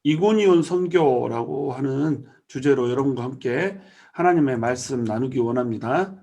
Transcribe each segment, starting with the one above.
이고니온 선교라고 하는 주제로 여러분과 함께 하나님의 말씀 나누기 원합니다.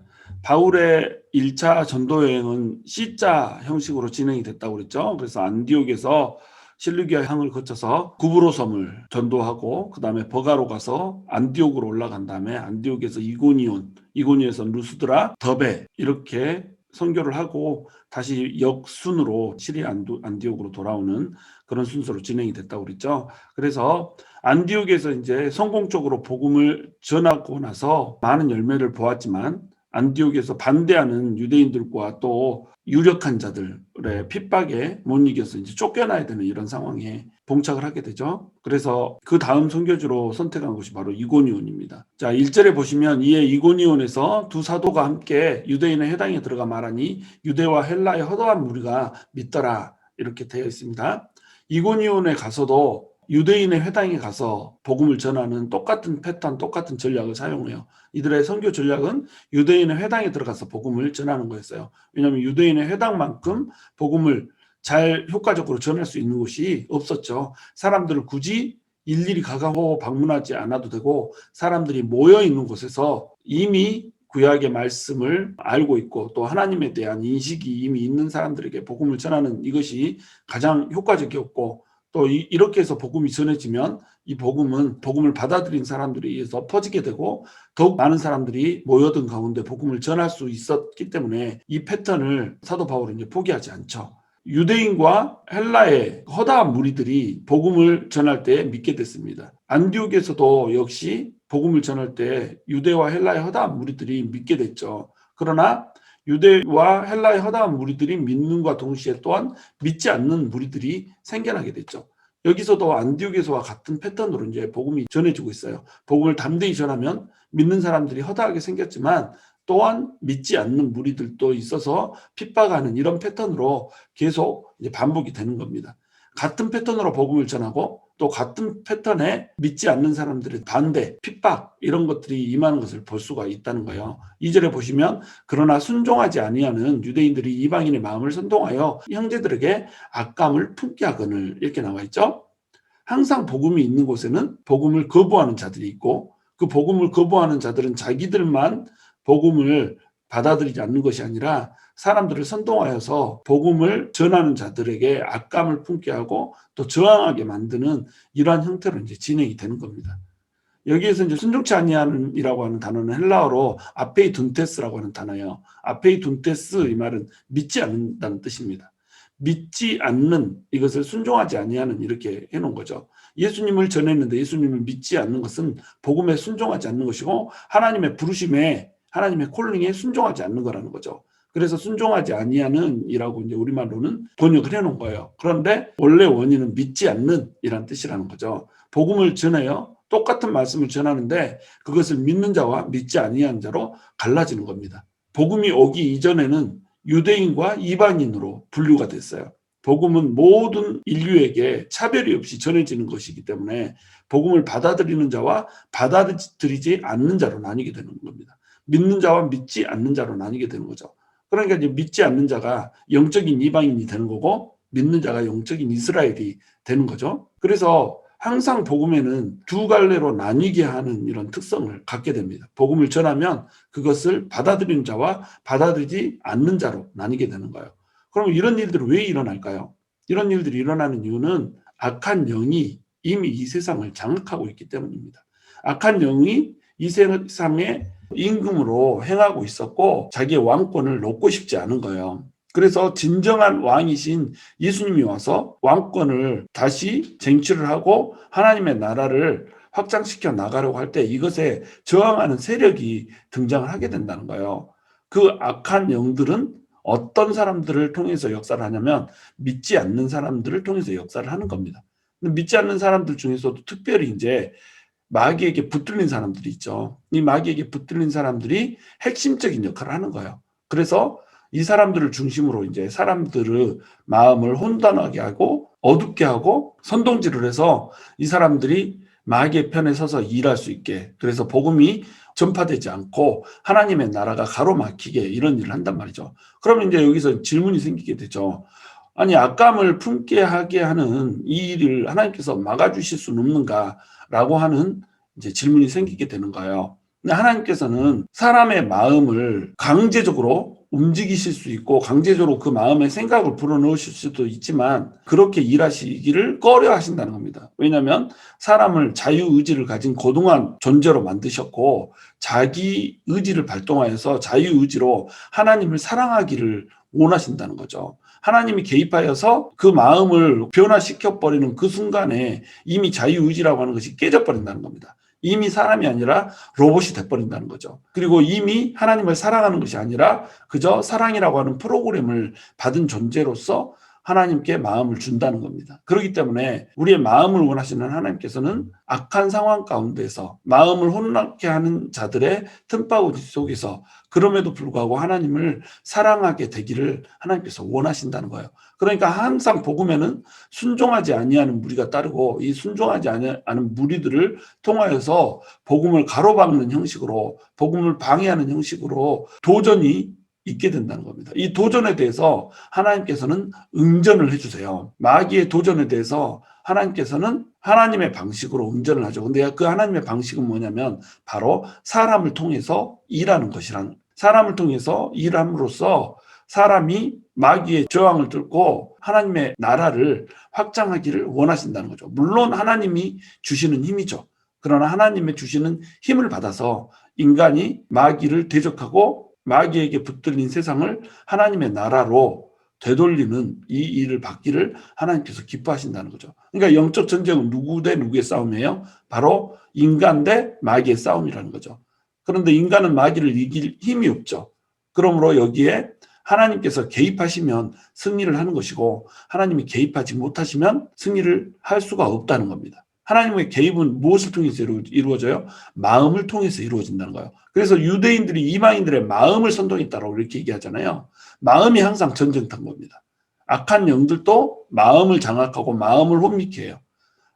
바울의 1차 전도 여행은 C자 형식으로 진행이 됐다고 그랬죠. 그래서 안디옥에서 실루기아 항을 거쳐서 구브로 섬을 전도하고 그 다음에 버가로 가서 안디옥으로 올라간 다음에 안디옥에서 이고니온에서 루스드라, 더베 이렇게 선교를 하고 다시 역순으로 시리아 안디옥으로 돌아오는 그런 순서로 진행이 됐다고 그랬죠. 그래서 안디옥에서 이제 성공적으로 복음을 전하고 나서 많은 열매를 보았지만 안디옥에서 반대하는 유대인들과 또 유력한 자들의 핍박에 못 이겨서 이제 쫓겨나야 되는 이런 상황에 봉착을 하게 되죠. 그래서 그 다음 선교지로 선택한 곳이 바로 이고니온입니다. 자, 1절에 보시면 이에 이고니온에서 두 사도가 함께 유대인의 회당에 들어가 말하니 유대와 헬라의 허다한 무리가 믿더라 이렇게 되어 있습니다. 이고니온에 가서도 유대인의 회당에 가서 복음을 전하는 똑같은 패턴, 똑같은 전략을 사용해요. 이들의 선교 전략은 유대인의 회당에 들어가서 복음을 전하는 거였어요. 왜냐하면 유대인의 회당만큼 복음을 잘 효과적으로 전할 수 있는 곳이 없었죠. 사람들을 굳이 일일이 가가고 방문하지 않아도 되고 사람들이 모여 있는 곳에서 이미 구약의 말씀을 알고 있고 또 하나님에 대한 인식이 이미 있는 사람들에게 복음을 전하는 이것이 가장 효과적이었고 또 이렇게 해서 복음이 전해지면 이 복음을 받아들인 사람들에 의해서 퍼지게 되고 더욱 많은 사람들이 모여든 가운데 복음을 전할 수 있었기 때문에 이 패턴을 사도 바울은 이제 포기하지 않죠. 유대인과 헬라의 허다한 무리들이 복음을 전할 때 믿게 됐습니다. 안디옥에서도 역시 복음을 전할 때 유대와 헬라의 허다한 무리들이 믿게 됐죠. 그러나 유대와 헬라의 허다한 무리들이 믿는과 동시에 또한 믿지 않는 무리들이 생겨나게 됐죠. 여기서도 안디옥에서와 같은 패턴으로 이제 복음이 전해지고 있어요. 복음을 담대히 전하면 믿는 사람들이 허다하게 생겼지만 또한 믿지 않는 무리들도 있어서 핍박하는 이런 패턴으로 계속 이제 반복이 되는 겁니다. 같은 패턴으로 복음을 전하고 또 같은 패턴에 믿지 않는 사람들의 반대, 핍박 이런 것들이 임하는 것을 볼 수가 있다는 거예요. 2절에 보시면 그러나 순종하지 아니하는 유대인들이 이방인의 마음을 선동하여 형제들에게 악감을 품게 하거늘 이렇게 나와 있죠. 항상 복음이 있는 곳에는 복음을 거부하는 자들이 있고 그 복음을 거부하는 자들은 자기들만 복음을 받아들이지 않는 것이 아니라 사람들을 선동하여서 복음을 전하는 자들에게 악감을 품게 하고 또 저항하게 만드는 이러한 형태로 이제 진행이 되는 겁니다. 여기에서 이제 순종치 아니하는이라고 하는 단어는 헬라어로 아페이둔테스라고 하는 단어예요. 아페이둔테스 이 말은 믿지 않는다는 뜻입니다. 믿지 않는 이것을 순종하지 아니하는 이렇게 해놓은 거죠. 예수님을 전했는데 예수님을 믿지 않는 것은 복음에 순종하지 않는 것이고 하나님의 부르심에 하나님의 콜링에 순종하지 않는 거라는 거죠. 그래서 순종하지 아니하는 이라고 이제 우리말로는 번역을 해놓은 거예요. 그런데 원래 원인은 믿지 않는 이란 뜻이라는 거죠. 복음을 전해요. 똑같은 말씀을 전하는데 그것을 믿는 자와 믿지 아니한 자로 갈라지는 겁니다. 복음이 오기 이전에는 유대인과 이방인으로 분류가 됐어요. 복음은 모든 인류에게 차별이 없이 전해지는 것이기 때문에 복음을 받아들이는 자와 받아들이지 않는 자로 나뉘게 되는 겁니다. 믿는 자와 믿지 않는 자로 나뉘게 되는 거죠. 그러니까 이제 믿지 않는 자가 영적인 이방인이 되는 거고 믿는 자가 영적인 이스라엘이 되는 거죠. 그래서 항상 복음에는 두 갈래로 나뉘게 하는 이런 특성을 갖게 됩니다. 복음을 전하면 그것을 받아들이는 자와 받아들이지 않는 자로 나뉘게 되는 거예요. 그럼 이런 일들이 왜 일어날까요? 이런 일들이 일어나는 이유는 악한 영이 이미 이 세상을 장악하고 있기 때문입니다. 악한 영이 이 세상에 임금으로 행하고 있었고 자기의 왕권을 놓고 싶지 않은 거예요. 그래서 진정한 왕이신 예수님이 와서 왕권을 다시 쟁취를 하고 하나님의 나라를 확장시켜 나가려고 할 때 이것에 저항하는 세력이 등장을 하게 된다는 거예요. 그 악한 영들은 어떤 사람들을 통해서 역사를 하냐면 믿지 않는 사람들을 통해서 역사를 하는 겁니다. 믿지 않는 사람들 중에서도 특별히 이제 마귀에게 붙들린 사람들이 있죠. 이 마귀에게 붙들린 사람들이 핵심적인 역할을 하는 거예요. 그래서 이 사람들을 중심으로 이제 사람들의 마음을 혼돈하게 하고 어둡게 하고 선동질을 해서 이 사람들이 마귀의 편에 서서 일할 수 있게 그래서 복음이 전파되지 않고 하나님의 나라가 가로막히게 이런 일을 한단 말이죠. 그러면 이제 여기서 질문이 생기게 되죠. 아니 악감을 품게 하게 하는 이 일을 하나님께서 막아주실 수는 없는가라고 하는 이제 질문이 생기게 되는 거예요. 근데 하나님께서는 사람의 마음을 강제적으로 움직이실 수 있고 강제적으로 그 마음에 생각을 불어넣으실 수도 있지만 그렇게 일하시기를 꺼려 하신다는 겁니다. 왜냐하면 사람을 자유의지를 가진 고등한 존재로 만드셨고 자기 의지를 발동하여서 자유의지로 하나님을 사랑하기를 원하신다는 거죠. 하나님이 개입하여서 그 마음을 변화시켜버리는 그 순간에 이미 자유의지라고 하는 것이 깨져버린다는 겁니다. 이미 사람이 아니라 로봇이 돼버린다는 거죠. 그리고 이미 하나님을 사랑하는 것이 아니라 그저 사랑이라고 하는 프로그램을 받은 존재로서 하나님께 마음을 준다는 겁니다. 그렇기 때문에 우리의 마음을 원하시는 하나님께서는 악한 상황 가운데서 마음을 혼란케 하는 자들의 틈바구니 속에서 그럼에도 불구하고 하나님을 사랑하게 되기를 하나님께서 원하신다는 거예요. 그러니까 항상 복음에는 순종하지 아니하는 무리가 따르고 이 순종하지 않은 무리들을 통하여서 복음을 가로막는 형식으로 복음을 방해하는 형식으로 도전이 있게 된다는 겁니다. 이 도전에 대해서 하나님께서는 응전을 해주세요. 마귀의 도전에 대해서 하나님께서는 하나님의 방식으로 응전을 하죠. 근데 그 하나님의 방식은 뭐냐면 바로 사람을 통해서 일하는 것이란, 사람을 통해서 일함으로써 사람이 마귀의 저항을 뚫고 하나님의 나라를 확장하기를 원하신다는 거죠. 물론 하나님이 주시는 힘이죠. 그러나 하나님의 주시는 힘을 받아서 인간이 마귀를 대적하고 마귀에게 붙들린 세상을 하나님의 나라로 되돌리는 이 일을 받기를 하나님께서 기뻐하신다는 거죠. 그러니까 영적 전쟁은 누구 대 누구의 싸움이에요? 바로 인간 대 마귀의 싸움이라는 거죠. 그런데 인간은 마귀를 이길 힘이 없죠. 그러므로 여기에 하나님께서 개입하시면 승리를 하는 것이고 하나님이 개입하지 못하시면 승리를 할 수가 없다는 겁니다. 하나님의 개입은 무엇을 통해서 이루어져요? 마음을 통해서 이루어진다는 거예요. 그래서 유대인들이 이방인들의 마음을 선동했다라고 이렇게 얘기하잖아요. 마음이 항상 전쟁터인 겁니다. 악한 영들도 마음을 장악하고 마음을 혼미케 해요.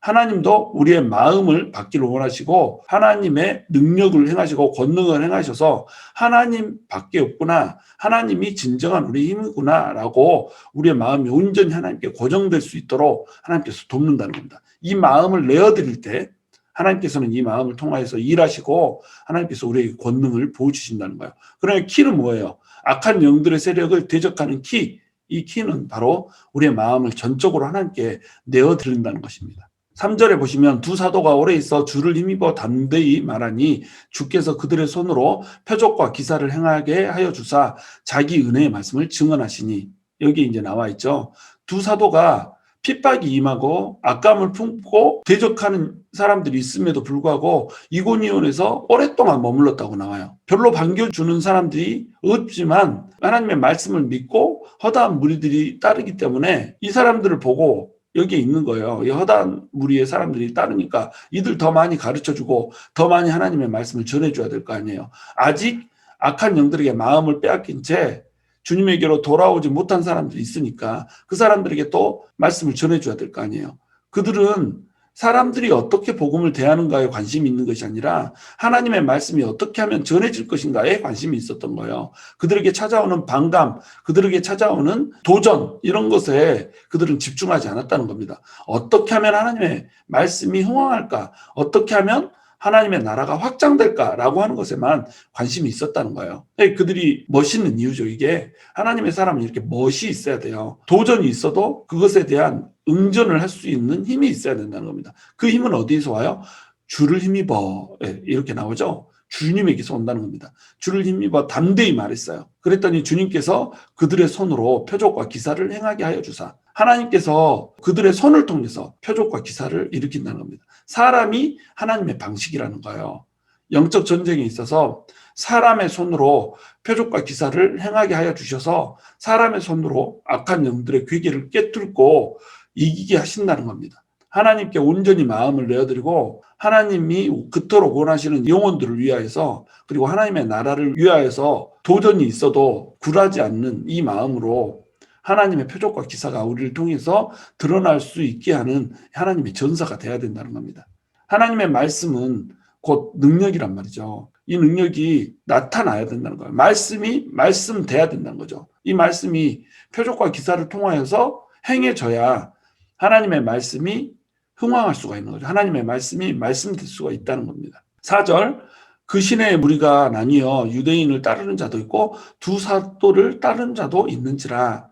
하나님도 우리의 마음을 받기를 원하시고 하나님의 능력을 행하시고 권능을 행하셔서 하나님밖에 없구나, 하나님이 진정한 우리 힘이구나 라고 우리의 마음이 온전히 하나님께 고정될 수 있도록 하나님께서 돕는다는 겁니다. 이 마음을 내어드릴 때 하나님께서는 이 마음을 통하여서 일하시고 하나님께서 우리에게 권능을 보여주신다는 거예요. 그러면 키는 뭐예요? 악한 영들의 세력을 대적하는 키, 이 키는 바로 우리의 마음을 전적으로 하나님께 내어드린다는 것입니다. 3절에 보시면 두 사도가 오래 있어 주를 힘입어 담대히 말하니 주께서 그들의 손으로 표적과 기사를 행하게 하여 주사 자기 은혜의 말씀을 증언하시니, 여기 이제 나와 있죠. 두 사도가 핍박이 임하고 악감을 품고 대적하는 사람들이 있음에도 불구하고 이고니온에서 오랫동안 머물렀다고 나와요. 별로 반겨주는 사람들이 없지만 하나님의 말씀을 믿고 허다한 무리들이 따르기 때문에 이 사람들을 보고 여기에 있는 거예요. 이 허다한 무리의 사람들이 따르니까 이들 더 많이 가르쳐주고 더 많이 하나님의 말씀을 전해줘야 될 거 아니에요. 아직 악한 영들에게 마음을 빼앗긴 채 주님에게로 돌아오지 못한 사람들이 있으니까 그 사람들에게 또 말씀을 전해줘야 될 거 아니에요. 그들은 사람들이 어떻게 복음을 대하는가에 관심이 있는 것이 아니라 하나님의 말씀이 어떻게 하면 전해질 것인가에 관심이 있었던 거예요. 그들에게 찾아오는 반감, 그들에게 찾아오는 도전, 이런 것에 그들은 집중하지 않았다는 겁니다. 어떻게 하면 하나님의 말씀이 흥황할까? 어떻게 하면 하나님의 나라가 확장될까라고 하는 것에만 관심이 있었다는 거예요. 그들이 멋있는 이유죠. 이게 하나님의 사람은 이렇게 멋이 있어야 돼요. 도전이 있어도 그것에 대한 응전을 할 수 있는 힘이 있어야 된다는 겁니다. 그 힘은 어디서 와요? 주를 힘입어, 이렇게 나오죠. 주님에게서 온다는 겁니다. 주를 힘입어 담대히 말했어요. 그랬더니 주님께서 그들의 손으로 표적과 기사를 행하게 하여 주사, 하나님께서 그들의 손을 통해서 표적과 기사를 일으킨다는 겁니다. 사람이 하나님의 방식이라는 거예요. 영적 전쟁에 있어서 사람의 손으로 표적과 기사를 행하게 하여 주셔서 사람의 손으로 악한 영들의 괴계를 깨뚫고 이기게 하신다는 겁니다. 하나님께 온전히 마음을 내어드리고 하나님이 그토록 원하시는 영혼들을 위하여서 그리고 하나님의 나라를 위하여서 도전이 있어도 굴하지 않는 이 마음으로 하나님의 표적과 기사가 우리를 통해서 드러날 수 있게 하는 하나님의 전사가 돼야 된다는 겁니다. 하나님의 말씀은 곧 능력이란 말이죠. 이 능력이 나타나야 된다는 거예요. 말씀이 말씀돼야 된다는 거죠. 이 말씀이 표적과 기사를 통하여서 행해져야 하나님의 말씀이 흥황할 수가 있는 거죠. 하나님의 말씀이 말씀될 수가 있다는 겁니다. 4절, 그 시내에 무리가 나뉘어 유대인을 따르는 자도 있고 두 사도를 따르는 자도 있는지라.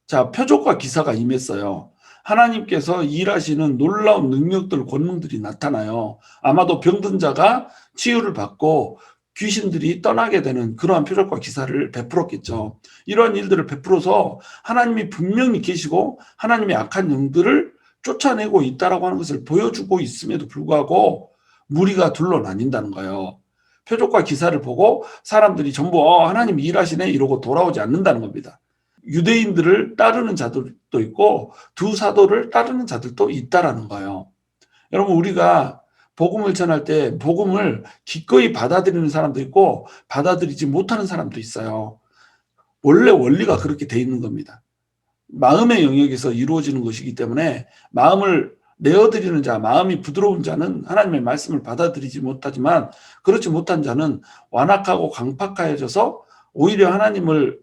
자, 표적과 기사가 임했어요. 하나님께서 일하시는 놀라운 능력들, 권능들이 나타나요. 아마도 병든 자가 치유를 받고 귀신들이 떠나게 되는 그러한 표적과 기사를 베풀었겠죠. 이러한 일들을 베풀어서 하나님이 분명히 계시고 하나님의 악한 영들을 쫓아내고 있다라고 하는 것을 보여주고 있음에도 불구하고 무리가 둘로 나뉜다는 거예요. 표적과 기사를 보고 사람들이 전부 하나님 일하시네 이러고 돌아오지 않는다는 겁니다. 유대인들을 따르는 자들도 있고 두 사도를 따르는 자들도 있다라는 거예요. 여러분, 우리가 복음을 전할 때 복음을 기꺼이 받아들이는 사람도 있고 받아들이지 못하는 사람도 있어요. 원래 원리가 그렇게 돼 있는 겁니다. 마음의 영역에서 이루어지는 것이기 때문에 마음을 내어드리는 자, 마음이 부드러운 자는 하나님의 말씀을 받아들이지 못하지만 그렇지 못한 자는 완악하고 강팍하여져서 오히려 하나님을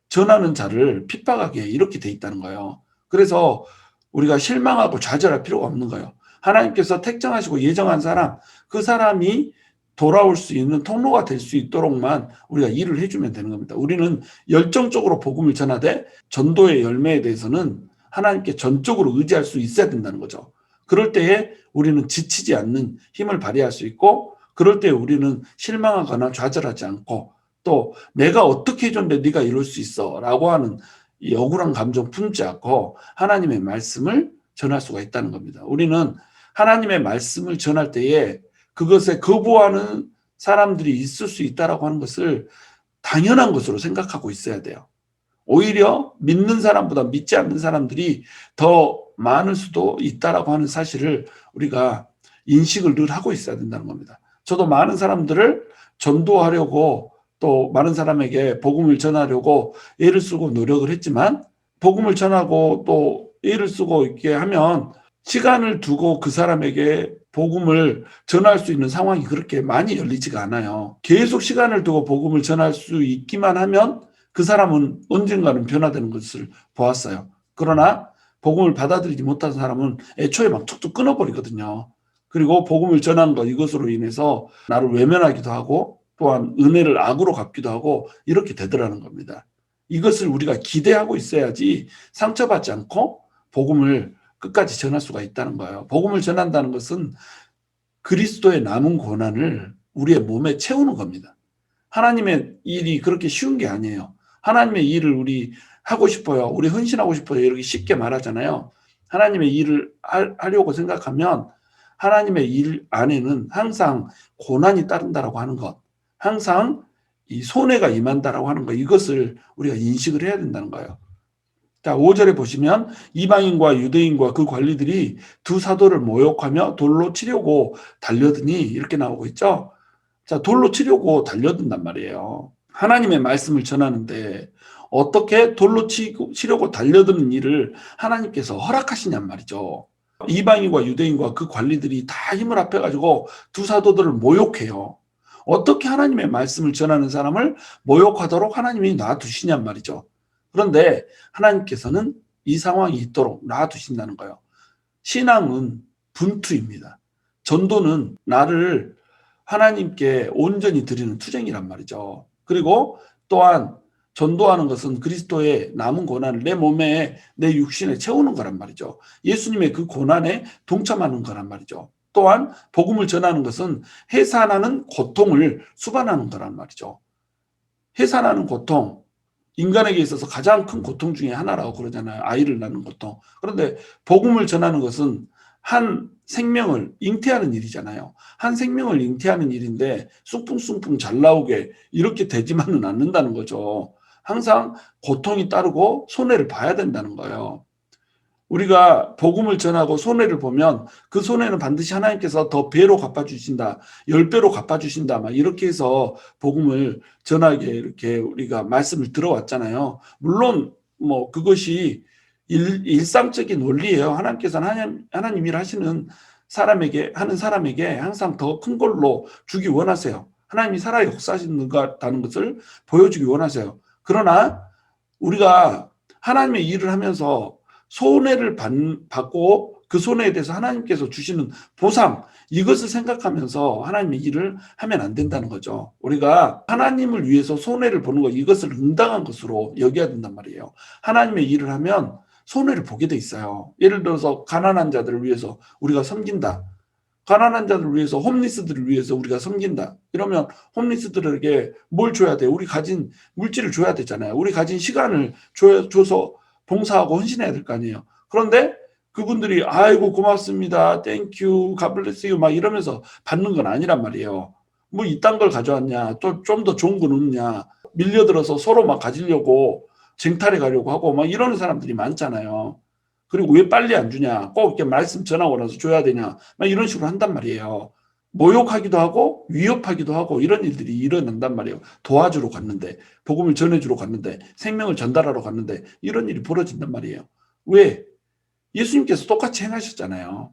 전하는 자를 핍박하게 이렇게 돼 있다는 거예요. 그래서 우리가 실망하고 좌절할 필요가 없는 거예요. 하나님께서 택정하시고 예정한 사람, 그 사람이 돌아올 수 있는 통로가 될 수 있도록만 우리가 일을 해주면 되는 겁니다. 우리는 열정적으로 복음을 전하되 전도의 열매에 대해서는 하나님께 전적으로 의지할 수 있어야 된다는 거죠. 그럴 때에 우리는 지치지 않는 힘을 발휘할 수 있고, 그럴 때에 우리는 실망하거나 좌절하지 않고, 또 내가 어떻게 해줬는데 네가 이럴 수 있어 라고 하는 이 억울한 감정 품지 않고 하나님의 말씀을 전할 수가 있다는 겁니다. 우리는 하나님의 말씀을 전할 때에 그것에 거부하는 사람들이 있을 수 있다라고 하는 것을 당연한 것으로 생각하고 있어야 돼요. 오히려 믿는 사람보다 믿지 않는 사람들이 더 많을 수도 있다라고 하는 사실을 우리가 인식을 늘 하고 있어야 된다는 겁니다. 저도 많은 사람들을 전도하려고 또 많은 사람에게 복음을 전하려고 애를 쓰고 노력을 했지만, 복음을 전하고 또 애를 쓰고 있게 하면 시간을 두고 그 사람에게 복음을 전할 수 있는 상황이 그렇게 많이 열리지가 않아요. 계속 시간을 두고 복음을 전할 수 있기만 하면 그 사람은 언젠가는 변화되는 것을 보았어요. 그러나 복음을 받아들이지 못한 사람은 애초에 막 툭툭 끊어버리거든요. 그리고 복음을 전하는 것, 이것으로 인해서 나를 외면하기도 하고 또한 은혜를 악으로 갚기도 하고 이렇게 되더라는 겁니다. 이것을 우리가 기대하고 있어야지 상처받지 않고 복음을 끝까지 전할 수가 있다는 거예요. 복음을 전한다는 것은 그리스도의 남은 고난을 우리의 몸에 채우는 겁니다. 하나님의 일이 그렇게 쉬운 게 아니에요. 하나님의 일을 우리 하고 싶어요. 우리 헌신하고 싶어요. 이렇게 쉽게 말하잖아요. 하나님의 일을 하려고 생각하면 하나님의 일 안에는 항상 고난이 따른다라고 하는 것, 항상 이 손해가 임한다라고 하는 것, 이것을 우리가 인식을 해야 된다는 거예요. 자, 5절에 보시면 이방인과 유대인과 그 관리들이 두 사도를 모욕하며 돌로 치려고 달려드니 이렇게 나오고 있죠. 자, 돌로 치려고 달려든단 말이에요. 하나님의 말씀을 전하는데 어떻게 돌로 치려고 달려드는 일을 하나님께서 허락하시냔 말이죠. 이방인과 유대인과 그 관리들이 다 힘을 합해가지고 두 사도들을 모욕해요. 어떻게 하나님의 말씀을 전하는 사람을 모욕하도록 하나님이 놔두시냔 말이죠. 그런데 하나님께서는 이 상황이 있도록 놔두신다는 거예요. 신앙은 분투입니다. 전도는 나를 하나님께 온전히 드리는 투쟁이란 말이죠. 그리고 또한 전도하는 것은 그리스도의 남은 고난을 내 몸에, 내 육신에 채우는 거란 말이죠. 예수님의 그 고난에 동참하는 거란 말이죠. 또한 복음을 전하는 것은 해산하는 고통을 수반하는 거란 말이죠. 해산하는 고통, 인간에게 있어서 가장 큰 고통 중에 하나라고 그러잖아요. 아이를 낳는 고통. 그런데 복음을 전하는 것은 한 생명을 잉태하는 일이잖아요. 한 생명을 잉태하는 일인데 숭풍숭풍 잘 나오게 이렇게 되지만은 않는다는 거죠. 항상 고통이 따르고 손해를 봐야 된다는 거예요. 우리가 복음을 전하고 손해를 보면 그 손해는 반드시 하나님께서 더 배로 갚아주신다, 10배로 갚아주신다, 막 이렇게 해서 복음을 전하게 이렇게 우리가 말씀을 들어왔잖아요. 물론 뭐 그것이 일상적인 원리예요. 하나님께서는 하나님 일 하시는 사람에게 항상 더 큰 걸로 주기 원하세요. 하나님이 살아 역사하시는 것을 보여주기 원하세요. 그러나 우리가 하나님의 일을 하면서 손해를 받고 그 손해에 대해서 하나님께서 주시는 보상, 이것을 생각하면서 하나님의 일을 하면 안 된다는 거죠. 우리가 하나님을 위해서 손해를 보는 것, 이것을 응당한 것으로 여겨야 된단 말이에요. 하나님의 일을 하면 손해를 보게 돼 있어요. 예를 들어서 가난한 자들을 위해서 우리가 섬긴다. 가난한 자들을 위해서, 홈리스들을 위해서 우리가 섬긴다. 이러면 홈리스들에게 뭘 줘야 돼요? 우리 가진 물질을 줘야 되잖아요. 우리 가진 시간을 줘서 봉사하고 헌신해야 될 거 아니에요. 그런데 그분들이 아이고 고맙습니다. 땡큐, 갓블레스유 막 이러면서 받는 건 아니란 말이에요. 뭐 이딴 걸 가져왔냐? 또 좀 더 좋은 건 없냐? 밀려들어서 서로 막 가지려고 쟁탈해 가려고 하고 막 이러는 사람들이 많잖아요. 그리고 왜 빨리 안 주냐? 꼭 이렇게 말씀 전하고 나서 줘야 되냐? 막 이런 식으로 한단 말이에요. 모욕하기도 하고 위협하기도 하고 이런 일들이 일어난단 말이에요. 도와주러 갔는데, 복음을 전해주러 갔는데, 생명을 전달하러 갔는데 이런 일이 벌어진단 말이에요. 왜? 예수님께서 똑같이 행하셨잖아요.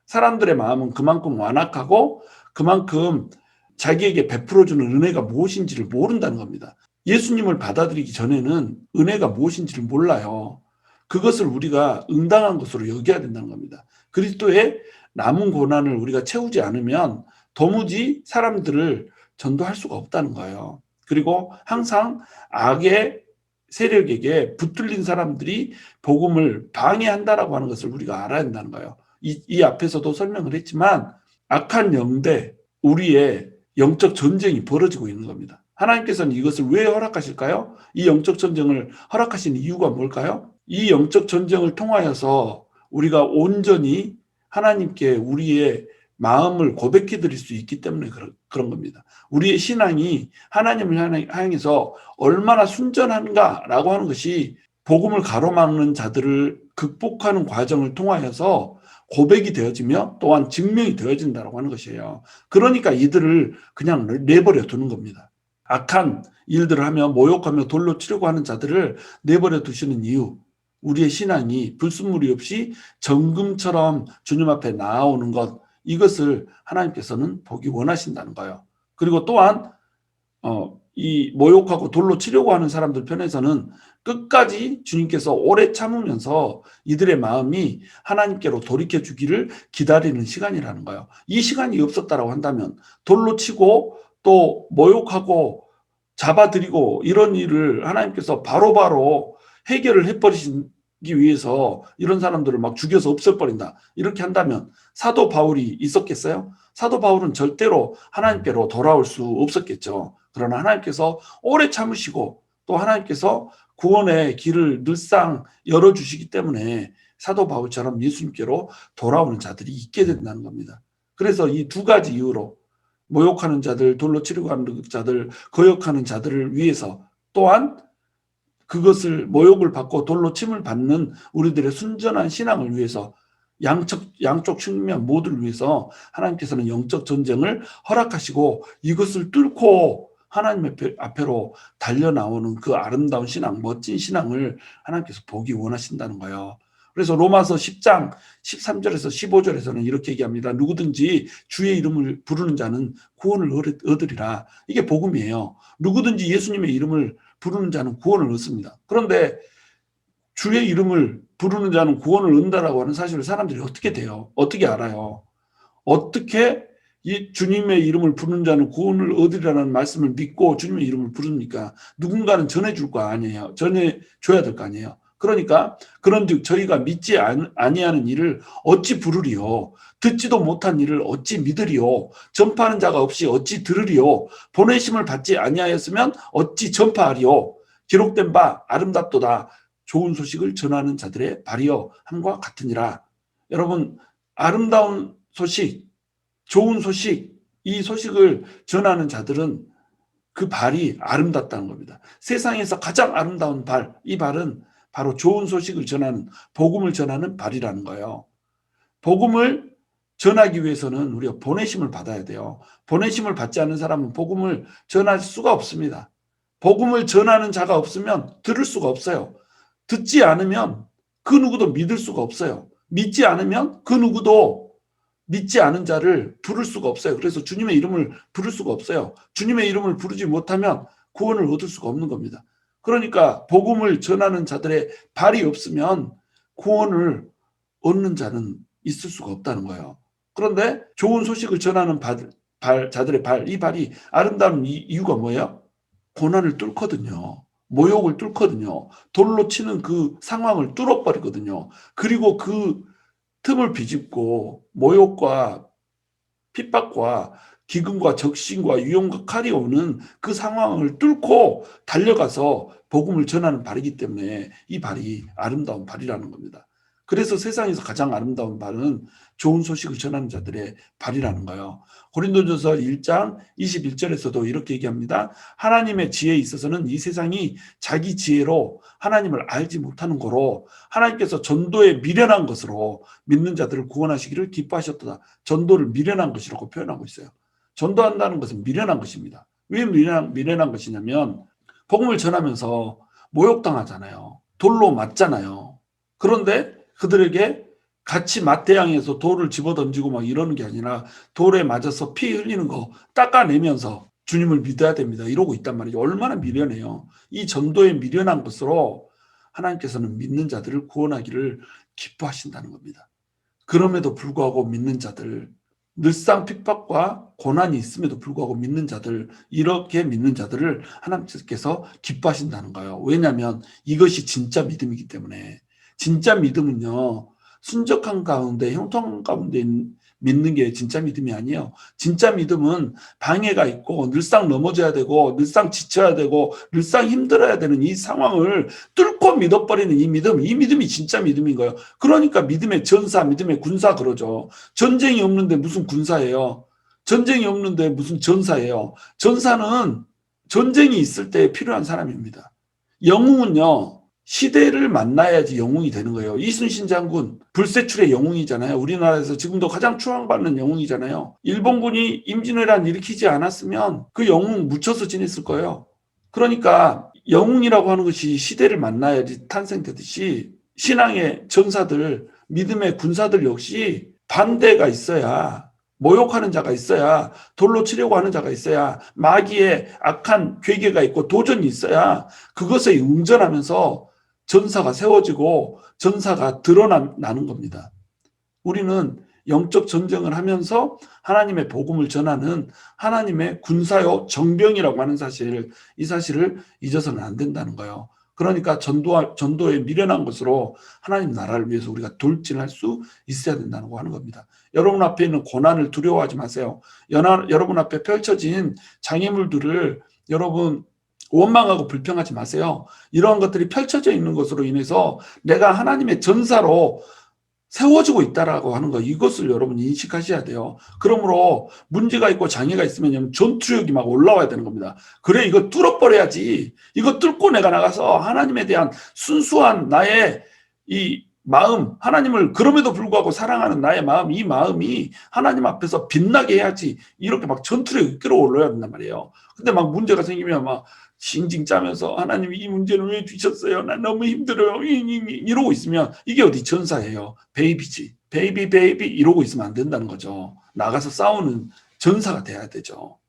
사람들의 마음은 그만큼 완악하고 그만큼 자기에게 베풀어주는 은혜가 무엇인지를 모른다는 겁니다. 예수님을 받아들이기 전에는 은혜가 무엇인지를 몰라요. 그것을 우리가 응당한 것으로 여겨야 된다는 겁니다. 그리스도의 남은 고난을 우리가 채우지 않으면 도무지 사람들을 전도할 수가 없다는 거예요. 그리고 항상 악의 세력에게 붙들린 사람들이 복음을 방해한다라고 하는 것을 우리가 알아야 된다는 거예요. 이 앞에서도 설명을 했지만 악한 영대 우리의 영적 전쟁이 벌어지고 있는 겁니다. 하나님께서는 이것을 왜 허락하실까요? 이 영적 전쟁을 허락하신 이유가 뭘까요? 이 영적 전쟁을 통하여서 우리가 온전히 하나님께 우리의 마음을 고백해 드릴 수 있기 때문에 그런 겁니다. 우리의 신앙이 하나님을 향해서 얼마나 순전한가라고 하는 것이 복음을 가로막는 자들을 극복하는 과정을 통하여서 고백이 되어지며 또한 증명이 되어진다고 하는 것이에요. 그러니까 이들을 그냥 내버려 두는 겁니다. 악한 일들을 하며 모욕하며 돌로 치려고 하는 자들을 내버려 두시는 이유, 우리의 신앙이 불순물이 없이 정금처럼 주님 앞에 나아오는 것, 이것을 하나님께서는 보기 원하신다는 거예요. 그리고 또한 이 모욕하고 돌로 치려고 하는 사람들 편에서는 끝까지 주님께서 오래 참으면서 이들의 마음이 하나님께로 돌이켜 주기를 기다리는 시간이라는 거예요. 이 시간이 없었다라고 한다면 돌로 치고 또 모욕하고 잡아들이고 이런 일을 하나님께서 바로바로 해결을 해버리기 위해서 이런 사람들을 막 죽여서 없애버린다. 이렇게 한다면 사도 바울이 있었겠어요? 사도 바울은 절대로 하나님께로 돌아올 수 없었겠죠. 그러나 하나님께서 오래 참으시고 또 하나님께서 구원의 길을 늘상 열어주시기 때문에 사도 바울처럼 예수님께로 돌아오는 자들이 있게 된다는 겁니다. 그래서 이 두 가지 이유로 모욕하는 자들, 돌로 치려고 하는 자들, 거역하는 자들을 위해서 또한 그것을 모욕을 받고 돌로 침을 받는 우리들의 순전한 신앙을 위해서 양쪽 측면 모두를 위해서 하나님께서는 영적 전쟁을 허락하시고 이것을 뚫고 하나님 앞에로 달려나오는 그 아름다운 신앙, 멋진 신앙을 하나님께서 보기 원하신다는 거예요. 그래서 로마서 10장 13절에서 15절에서는 이렇게 얘기합니다. 누구든지 주의 이름을 부르는 자는 구원을 얻으리라. 이게 복음이에요. 누구든지 예수님의 이름을 부르는 자는 구원을 얻습니다. 그런데 주의 이름을 부르는 자는 구원을 얻는다라고 하는 사실을 사람들이 어떻게 돼요? 어떻게 알아요? 어떻게 이 주님의 이름을 부르는 자는 구원을 얻으리라는 말씀을 믿고 주님의 이름을 부릅니까? 누군가는 전해줄 거 아니에요. 전해줘야 될 거 아니에요. 그러니까 그런즉 저희가 믿지 아니하는 일을 어찌 부르리요? 듣지도 못한 일을 어찌 믿으리요? 전파하는 자가 없이 어찌 들으리요? 보내심을 받지 아니하였으면 어찌 전파하리요? 기록된 바 아름답도다. 좋은 소식을 전하는 자들의 발이여 함과 같으니라. 여러분, 아름다운 소식, 좋은 소식, 이 소식을 전하는 자들은 그 발이 아름답다는 겁니다. 세상에서 가장 아름다운 발, 이 발은 바로 좋은 소식을 전하는, 복음을 전하는 발이라는 거예요. 복음을 전하기 위해서는 우리가 보내심을 받아야 돼요. 보내심을 받지 않는 사람은 복음을 전할 수가 없습니다. 복음을 전하는 자가 없으면 들을 수가 없어요. 듣지 않으면 그 누구도 믿을 수가 없어요. 믿지 않으면 그 누구도 믿지 않은 자를 부를 수가 없어요. 그래서 주님의 이름을 부를 수가 없어요. 주님의 이름을 부르지 못하면 구원을 얻을 수가 없는 겁니다. 그러니까 복음을 전하는 자들의 발이 없으면 구원을 얻는 자는 있을 수가 없다는 거예요. 그런데 좋은 소식을 전하는 자들의 이 발이 아름다운 이유가 뭐예요? 고난을 뚫거든요. 모욕을 뚫거든요. 돌로 치는 그 상황을 뚫어버리거든요. 그리고 그 틈을 비집고 모욕과 핍박과 기근과 적신과 위험과 칼이 오는 그 상황을 뚫고 달려가서 복음을 전하는 발이기 때문에 이 발이 아름다운 발이라는 겁니다. 그래서 세상에서 가장 아름다운 발은 좋은 소식을 전하는 자들의 발이라는 거예요. 고린도전서 1장 21절에서도 이렇게 얘기합니다. 하나님의 지혜에 있어서는 이 세상이 자기 지혜로 하나님을 알지 못하는 거로 하나님께서 전도에 미련한 것으로 믿는 자들을 구원하시기를 기뻐하셨다. 전도를 미련한 것이라고 표현하고 있어요. 전도한다는 것은 미련한 것입니다. 왜 미련한 것이냐면 복음을 전하면서 모욕당하잖아요. 돌로 맞잖아요. 그런데 그들에게 같이 맞대항해서 돌을 집어던지고 막 이러는 게 아니라 돌에 맞아서 피 흘리는 거 닦아내면서 주님을 믿어야 됩니다. 이러고 있단 말이죠. 얼마나 미련해요. 이 전도에 미련한 것으로 하나님께서는 믿는 자들을 구원하기를 기뻐하신다는 겁니다. 그럼에도 불구하고 믿는 자들, 늘상 핍박과 고난이 있음에도 불구하고 믿는 자들, 이렇게 믿는 자들을 하나님께서 기뻐하신다는 거예요. 왜냐하면 이것이 진짜 믿음이기 때문에. 진짜 믿음은요, 순적한 가운데, 형통한 가운데 믿는 게 진짜 믿음이 아니에요. 진짜 믿음은 방해가 있고 늘상 넘어져야 되고 늘상 지쳐야 되고 늘상 힘들어야 되는 이 상황을 뚫고 믿어버리는 이 믿음이 진짜 믿음인 거예요. 그러니까 믿음의 전사, 믿음의 군사 그러죠. 전쟁이 없는데 무슨 군사예요? 전쟁이 없는데 무슨 전사예요? 전사는 전쟁이 있을 때 필요한 사람입니다. 영웅은요, 시대를 만나야지 영웅이 되는 거예요. 이순신 장군 불세출의 영웅이잖아요. 우리나라에서 지금도 가장 추앙받는 영웅이잖아요. 일본군이 임진왜란 일으키지 않았으면 그 영웅 묻혀서 지냈을 거예요. 그러니까 영웅이라고 하는 것이 시대를 만나야지 탄생되듯이 신앙의 전사들, 믿음의 군사들 역시 반대가 있어야, 모욕하는 자가 있어야, 돌로 치려고 하는 자가 있어야, 마귀의 악한 괴계가 있고 도전이 있어야 그것에 응전하면서 전사가 세워지고 전사가 드러나는 겁니다. 우리는 영적 전쟁을 하면서 하나님의 복음을 전하는 하나님의 군사요 정병이라고 하는 사실, 이 사실을 잊어서는 안 된다는 거예요. 그러니까 전도에 미련한 것으로 하나님 나라를 위해서 우리가 돌진할 수 있어야 된다고 하는 겁니다. 여러분 앞에 있는 고난을 두려워하지 마세요. 여러분 앞에 펼쳐진 장애물들을 여러분 원망하고 불평하지 마세요. 이러한 것들이 펼쳐져 있는 것으로 인해서 내가 하나님의 전사로 세워지고 있다라고 하는 거, 이것을 여러분 인식하셔야 돼요. 그러므로 문제가 있고 장애가 있으면 전투력이 막 올라와야 되는 겁니다. 그래, 이거 뚫어버려야지. 이거 뚫고 내가 나가서 하나님에 대한 순수한 나의 이 마음, 하나님을 그럼에도 불구하고 사랑하는 나의 마음, 이 마음이 하나님 앞에서 빛나게 해야지. 이렇게 막 전투력이 끌어올라야 된단 말이에요. 근데 막 문제가 생기면 막 징징 짜면서 하나님 이 문제는 왜 주셨어요? 난 너무 힘들어요. 이러고 있으면 이게 어디 전사예요? 베이비지. 베이비 이러고 있으면 안 된다는 거죠. 나가서 싸우는 전사가 돼야 되죠.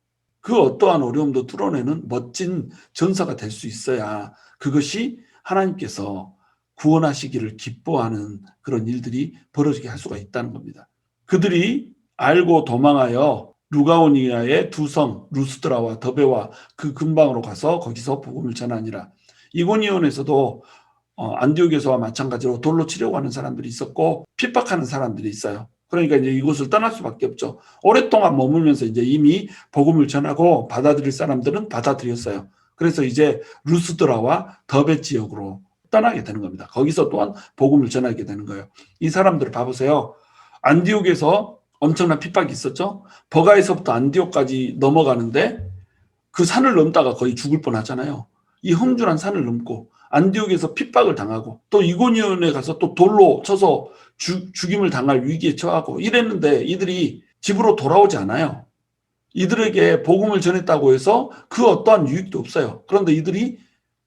그 어떠한 어려움도 뚫어내는 멋진 전사가 될 수 있어야 그것이 하나님께서 구원하시기를 기뻐하는 그런 일들이 벌어지게 할 수가 있다는 겁니다. 그들이 알고 도망하여 루가오니아의 두 성 루스드라와 더베와 그 근방으로 가서 거기서 복음을 전하니라. 이고니온에서도 안디옥에서와 마찬가지로 돌로 치려고 하는 사람들이 있었고 핍박하는 사람들이 있어요. 그러니까 이제 이곳을 떠날 수밖에 없죠. 오랫동안 머물면서 이제 이미 복음을 전하고 받아들일 사람들은 받아들였어요. 그래서 이제 루스드라와 더베 지역으로 떠나게 되는 겁니다. 거기서 또한 복음을 전하게 되는 거예요. 이 사람들을 봐보세요. 안디옥에서 엄청난 핍박이 있었죠. 버가에서부터 안디옥까지 넘어가는데 그 산을 넘다가 거의 죽을 뻔하잖아요. 이 험준한 산을 넘고 안디옥에서 핍박을 당하고 또 이고니온에 가서 또 돌로 쳐서 죽임을 당할 위기에 처하고 이랬는데 이들이 집으로 돌아오지 않아요. 이들에게 복음을 전했다고 해서 그 어떠한 유익도 없어요. 그런데 이들이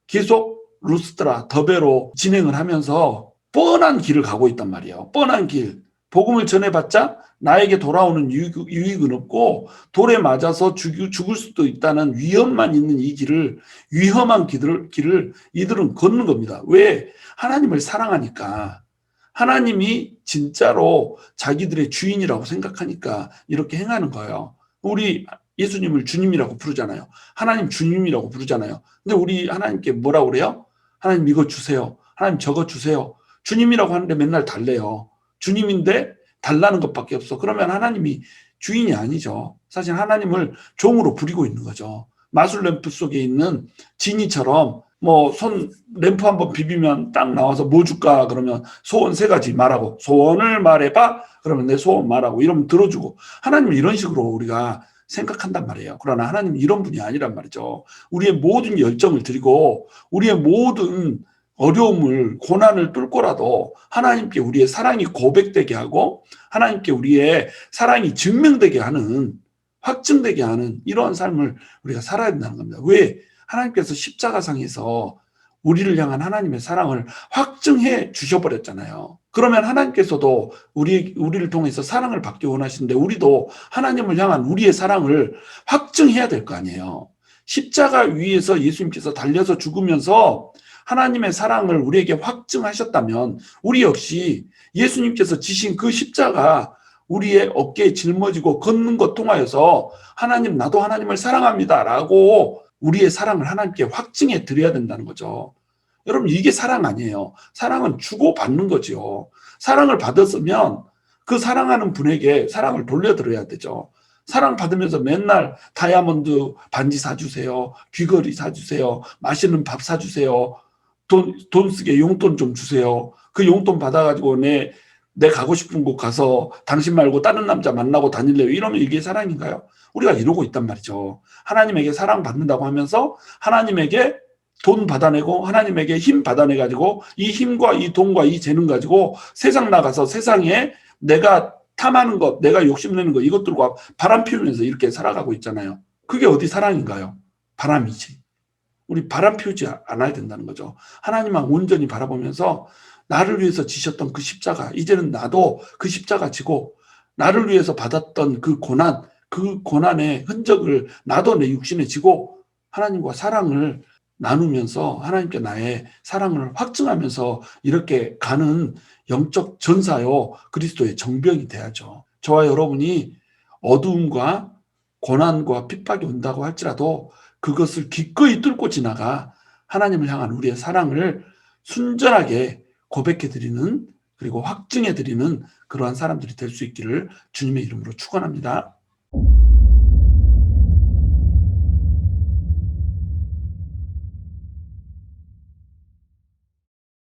계속 루스드라, 더베로 진행을 하면서 뻔한 길을 가고 있단 말이에요. 뻔한 길. 복음을 전해봤자 나에게 돌아오는 유익은 없고 돌에 맞아서 죽을 수도 있다는 위험만 있는 이 길을, 위험한 길을 이들은 걷는 겁니다. 왜? 하나님을 사랑하니까. 하나님이 진짜로 자기들의 주인이라고 생각하니까 이렇게 행하는 거예요. 우리 예수님을 주님이라고 부르잖아요. 하나님 주님이라고 부르잖아요. 근데 우리 하나님께 뭐라고 그래요? 하나님 이거 주세요. 하나님 저거 주세요. 주님이라고 하는데 맨날 달래요. 주님인데 달라는 것밖에 없어. 그러면 하나님이 주인이 아니죠. 사실 하나님을 종으로 부리고 있는 거죠. 마술 램프 속에 있는 지니처럼 뭐 손 램프 한번 비비면 딱 나와서 뭐 줄까 그러면 소원 3가지 말하고 소원을 말해봐 그러면 내 소원 말하고 이러면 들어주고 하나님은 이런 식으로 우리가 생각한단 말이에요. 그러나 하나님은 이런 분이 아니란 말이죠. 우리의 모든 열정을 드리고 우리의 모든 어려움을 고난을 뚫고라도 하나님께 우리의 사랑이 고백되게 하고 하나님께 우리의 사랑이 증명되게 하는 확증되게 하는 이러한 삶을 우리가 살아야 된다는 겁니다. 왜? 하나님께서 십자가상에서 우리를 향한 하나님의 사랑을 확증해 주셔버렸잖아요. 그러면 하나님께서도 우리를 통해서 사랑을 받기 원하시는데 우리도 하나님을 향한 우리의 사랑을 확증해야 될 거 아니에요. 십자가 위에서 예수님께서 달려서 죽으면서 하나님의 사랑을 우리에게 확증하셨다면 우리 역시 예수님께서 지신 그 십자가 우리의 어깨에 짊어지고 걷는 것 통하여서 하나님 나도 하나님을 사랑합니다 라고 우리의 사랑을 하나님께 확증해 드려야 된다는 거죠. 여러분 이게 사랑 아니에요. 사랑은 주고받는 거죠. 사랑을 받았으면 그 사랑하는 분에게 사랑을 돌려드려야 되죠. 사랑 받으면서 맨날 다이아몬드 반지 사주세요. 귀걸이 사주세요. 맛있는 밥 사주세요. 돈 쓰게 용돈 좀 주세요. 그 용돈 받아가지고 내 가고 싶은 곳 가서 당신 말고 다른 남자 만나고 다닐래요. 이러면 이게 사랑인가요? 우리가 이러고 있단 말이죠. 하나님에게 사랑받는다고 하면서 하나님에게 돈 받아내고 하나님에게 힘 받아내가지고 이 힘과 이 돈과 이 재능 가지고 세상 나가서 세상에 내가 탐하는 것, 내가 욕심내는 것 이것들과 바람 피우면서 이렇게 살아가고 있잖아요. 그게 어디 사랑인가요? 바람이지. 우리 바람 피우지 않아야 된다는 거죠. 하나님만 온전히 바라보면서 나를 위해서 지셨던 그 십자가, 이제는 나도 그 십자가 지고 나를 위해서 받았던 그 고난의 흔적을 나도 내 육신에 지고 하나님과 사랑을 나누면서 하나님께 나의 사랑을 확증하면서 이렇게 가는 영적 전사요 그리스도의 정병이 돼야죠. 저와 여러분이 어두움과 고난과 핍박이 온다고 할지라도 그것을 기꺼이 뚫고 지나가 하나님을 향한 우리의 사랑을 순전하게 고백해드리는 그리고 확증해드리는 그러한 사람들이 될 수 있기를 주님의 이름으로 축원합니다.